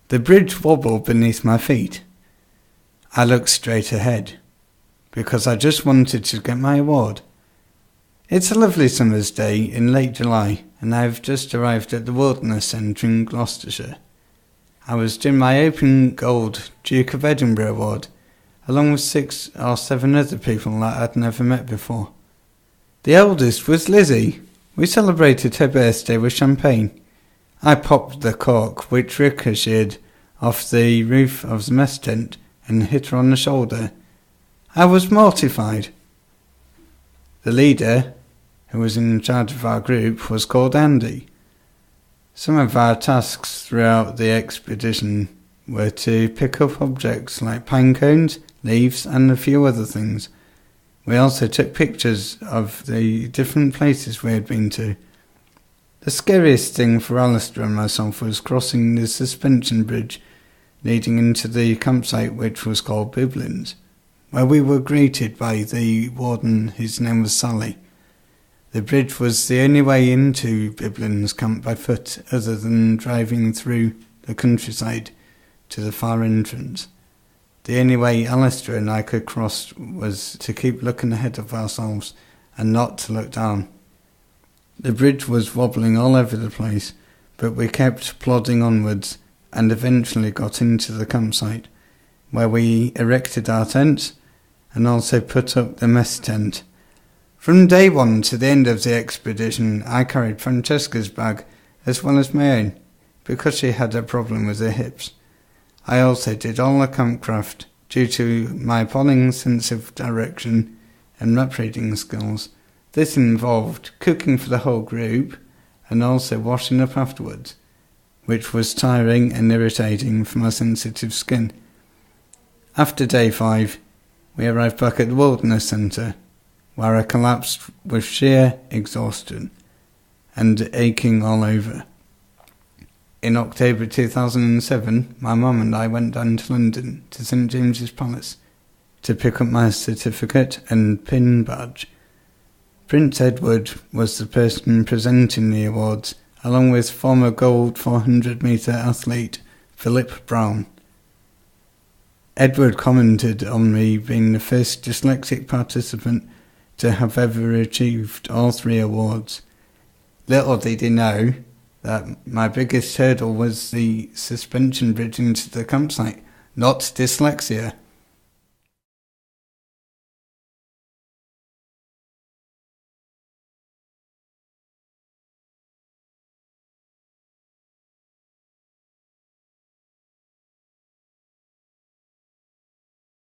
The bridge wobbled beneath my feet. I looked straight ahead, because I just wanted to get my award. It's a lovely summer's day in late July, and I've just arrived at the Wilderness Centre in Gloucestershire. I was doing my Open Gold Duke of Edinburgh award, along with 6 or 7 other people that I'd never met before. The eldest was Lizzie. We celebrated her birthday with champagne. I popped the cork, which ricocheted off the roof of the mess tent and hit her on the shoulder. I was mortified. The leader, who was in charge of our group, was called Andy. Some of our tasks throughout the expedition were to pick up objects like pine cones, leaves, and a few other things. We also took pictures of the different places we had been to. The scariest thing for Alistair and myself was crossing the suspension bridge leading into the campsite, which was called Biblins, where we were greeted by the warden, whose name was Sally. The bridge was the only way into Biblins camp by foot, other than driving through the countryside to the far entrance. The only way Alistair and I could cross was to keep looking ahead of ourselves and not to look down. The bridge was wobbling all over the place, but we kept plodding onwards and eventually got into the campsite, where we erected our tents and also put up the mess tent. From day one to the end of the expedition, I carried Francesca's bag as well as my own, because she had a problem with her hips. I also did all the campcraft due to my appalling sense of direction and map reading skills. This involved cooking for the whole group and also washing up afterwards, which was tiring and irritating for my sensitive skin. After day 5, we arrived back at the Wilderness Centre, where I collapsed with sheer exhaustion and aching all over. In October 2007, my mum and I went down to London to St James's Palace to pick up my certificate and pin badge. Prince Edward was the person presenting the awards, along with former gold 400-metre athlete Philip Brown. Edward commented on me being the first dyslexic participant to have ever achieved all 3 awards. Little did he know that my biggest hurdle was the suspension bridge into the campsite, not dyslexia.